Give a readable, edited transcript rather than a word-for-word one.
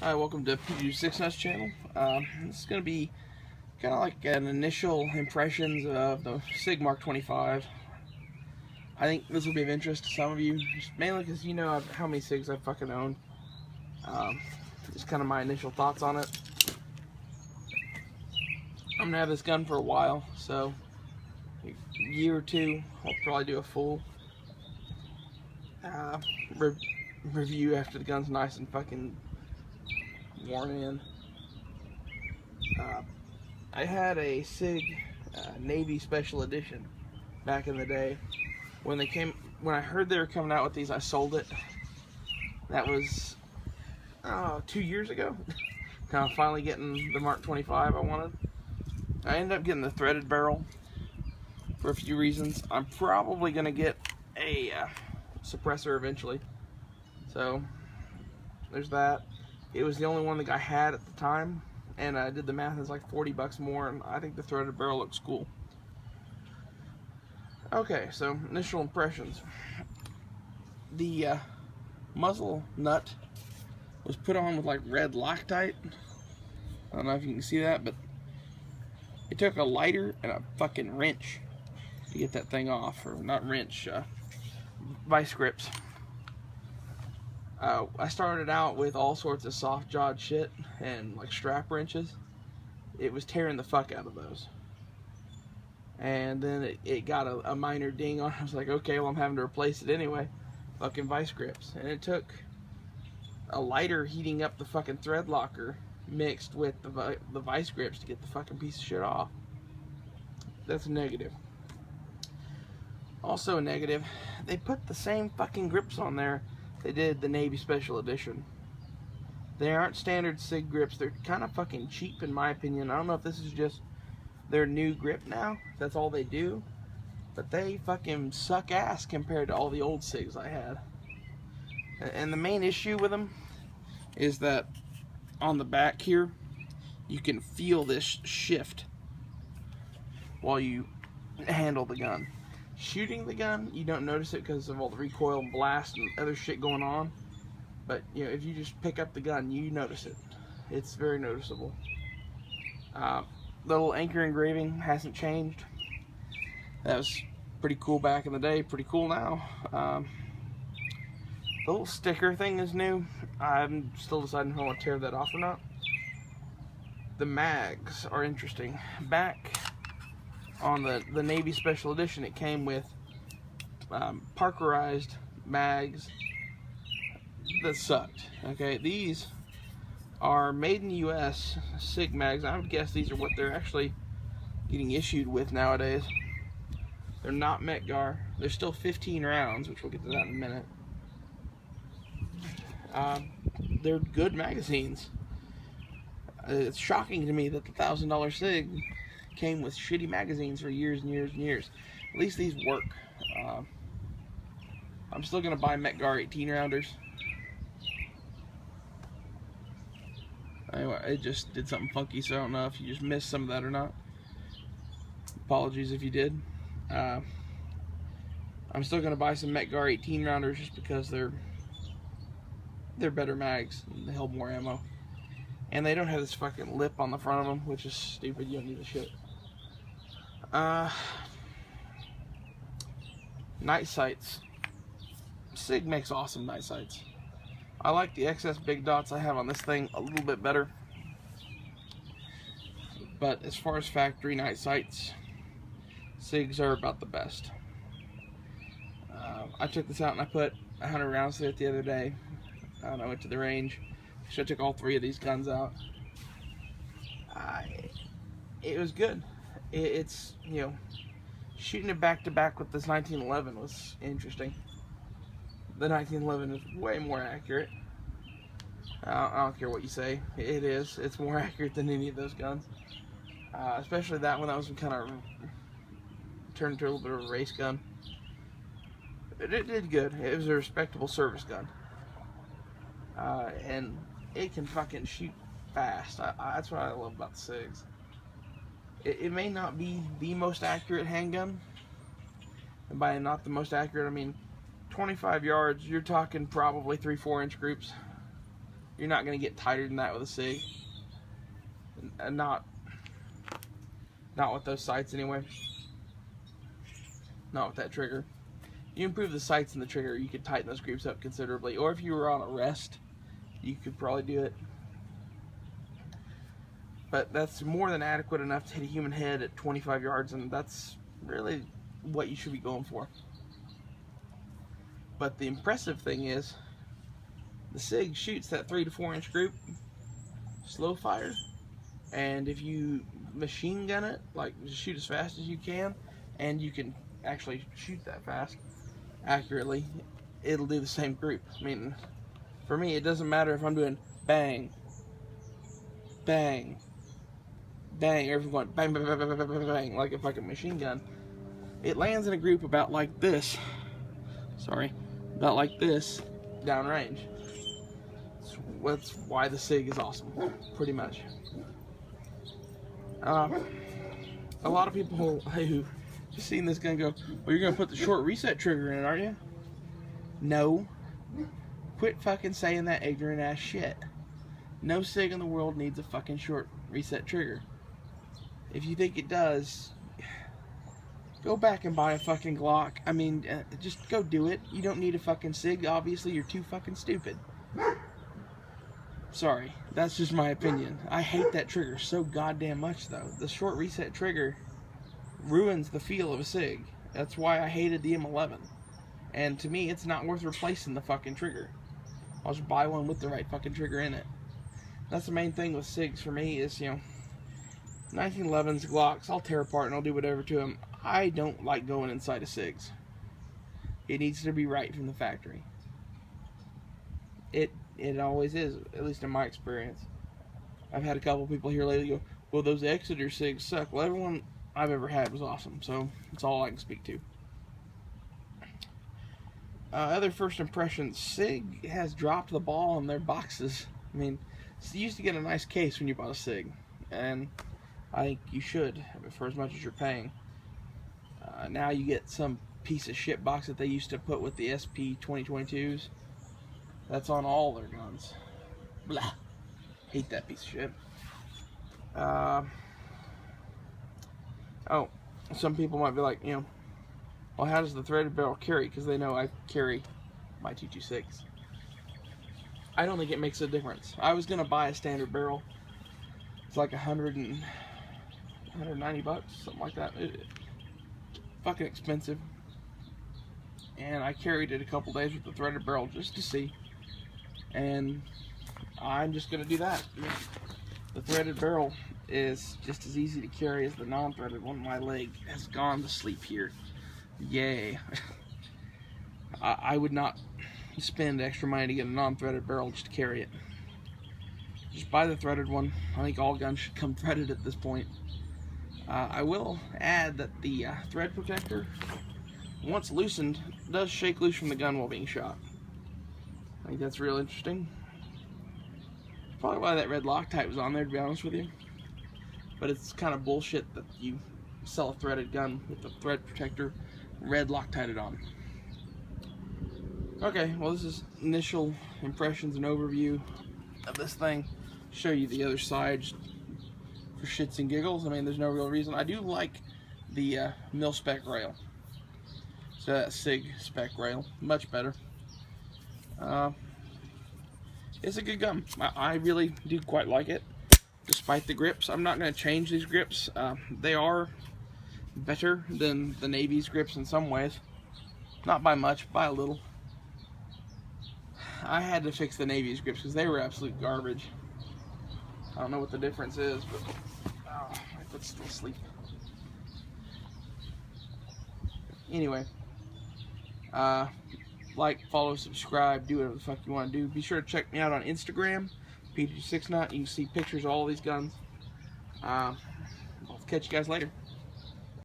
Hi, welcome to Sig Sauer channel. This is going to be kind of like an initial impressions of the Sig Mk25. I think this will be of interest to some of you, just mainly because you know how many Sigs I fucking own. Just kind of my initial thoughts on it. I'm going to have this gun for a while, so a year or two, I'll probably do a full review after the gun's nice and fucking worn in. I had a Sig Navy Special Edition back in the day. When I heard they were coming out with these, I sold it. That was 2 years ago. Now finally getting the Mk25 I wanted. I ended up getting the threaded barrel for a few reasons. I'm probably gonna get a suppressor eventually. So there's that. It was the only one the guy had at the time, and I did the math. It's like 40 bucks more, and I think the threaded barrel looks cool. Okay, so initial impressions. The muzzle nut was put on with like red Loctite. I don't know if you can see that, but it took a lighter and a fucking wrench to get that thing off, or not wrench, vice grips. I started out with all sorts of soft jawed shit and like strap wrenches. It was tearing the fuck out of those. And then it got a minor ding on it. I was like, okay, well, I'm having to replace it anyway. Fucking vice grips. And it took a lighter heating up the fucking thread locker mixed with the vice grips to get the fucking piece of shit off. That's a negative. Also a negative, they put the same fucking grips on there they did the Navy Special Edition. They aren't standard Sig grips. They're kind of fucking cheap in my opinion. I don't know if this is just their new grip now, that's all they do, but they fucking suck ass compared to all the old Sigs I had. And the main issue with them is that on the back here you can feel this shift while you handle the gun. Shooting the gun, you don't notice it because of all the recoil and blast and other shit going on, but you know, if you just pick up the gun, you notice it. It's very noticeable. The little anchor engraving hasn't changed. That was pretty cool back in the day, pretty cool now. The little sticker thing is new. I'm still deciding if I want to tear that off or not. The mags are interesting. Back on the Navy Special Edition, it came with Parkerized mags that sucked. Okay, these are made in the US Sig mags. I would guess these are what they're actually getting issued with nowadays. They're not Metgar. They're still 15 rounds, which we'll get to that in a minute. They're good magazines. It's shocking to me that the $1,000 Sig came with shitty magazines for years and years and years. At least these work. I'm still gonna buy Metgar 18 rounders. Anyway, it just did something funky, so I don't know if you just missed some of that or not. Apologies if you did. I'm still gonna buy some Metgar 18 rounders just because they're better mags. They hold more ammo, and they don't have this fucking lip on the front of them, which is stupid. You don't need the shit. Night sights. Sig makes awesome night sights. I like the XS big dots I have on this thing a little bit better, but as far as factory night sights, Sigs are about the best. I took this out and I put 100 rounds through it the other day. I went to the range, so I took all 3 of these guns out. It was good. It's, you know, shooting it back to back with this 1911 was interesting. The 1911 is way more accurate. I don't care what you say. It is. It's more accurate than any of those guns. Especially that one. That was kind of turned into a little bit of a race gun. It did good. It was a respectable service gun. And it can fucking shoot fast. That's what I love about the Sigs. It may not be the most accurate handgun. And by not the most accurate, I mean 25 yards, you're talking probably 3-4 inch groups. You're not going to get tighter than that with a Sig. And not with those sights anyway. Not with that trigger. You improve the sights and the trigger, you could tighten those groups up considerably. Or if you were on a rest, you could probably do it. But that's more than adequate enough to hit a human head at 25 yards, and that's really what you should be going for. But the impressive thing is, the Sig shoots that 3 to 4 inch group, slow fire, and if you machine gun it, like just shoot as fast as you can, and you can actually shoot that fast accurately, it'll do the same group. I mean, for me, it doesn't matter if I'm doing bang, bang, bang, or if I'm going bang, bang, bang, bang, bang, bang, bang, like if like a machine gun. It lands in a group about like this. Sorry, about like this, downrange. That's why the Sig is awesome, pretty much. A lot of people who just seen this gun go, well, you're going to put the short reset trigger in it, aren't you? No. Quit fucking saying that ignorant ass shit. No Sig in the world needs a fucking short reset trigger. If you think it does, go back and buy a fucking Glock. I mean, just go do it. You don't need a fucking Sig. Obviously, you're too fucking stupid. Sorry, that's just my opinion. I hate that trigger so goddamn much, though. The short reset trigger ruins the feel of a Sig. That's why I hated the M11. And to me, it's not worth replacing the fucking trigger. I'll just buy one with the right fucking trigger in it. That's the main thing with Sigs for me is, you know, 1911s, Glocks, I'll tear apart and I'll do whatever to them. I don't like going inside of Sigs. It needs to be right from the factory. It always is, at least in my experience. I've had a couple people here lately go, well, those Exeter Sigs suck. Well, everyone I've ever had was awesome, so that's all I can speak to. Other first impressions, Sig has dropped the ball on their boxes. I mean, you used to get a nice case when you bought a Sig, and I think you should, for as much as you're paying. Now you get some piece of shit box that they used to put with the SP 2022s. That's on all their guns. Blah. Hate that piece of shit. Oh, some people might be like, you know, well, how does the threaded barrel carry? Because they know I carry my 226. I don't think it makes a difference. I was going to buy a standard barrel. It's like 190 bucks, something like that. Fucking expensive. And I carried it a couple days with the threaded barrel just to see. And I'm just going to do that. The threaded barrel is just as easy to carry as the non-threaded one. My leg has gone to sleep here. Yay. I would not spend extra money to get a non-threaded barrel just to carry it. Just buy the threaded one. I think all guns should come threaded at this point. I will add that the thread protector, once loosened, does shake loose from the gun while being shot. I think that's real interesting. Probably why that red Loctite was on there, to be honest with you. But it's kind of bullshit that you sell a threaded gun with the thread protector red Loctited on. Okay, well, this is initial impressions and overview of this thing. Show you the other side just for shits and giggles. I mean, there's no real reason. I do like the mil-spec rail. So that Sig spec rail, much better. It's a good gun. I really do quite like it, despite the grips. I'm not going to change these grips. They are better than the Navy's grips in some ways. Not by much, by a little. I had to fix the Navy's grips because they were absolute garbage. I don't know what the difference is, but my foot's still asleep. Anyway, like, follow, subscribe, do whatever the fuck you want to do. Be sure to check me out on Instagram, P26Nut. You can see pictures of all these guns. I'll catch you guys later.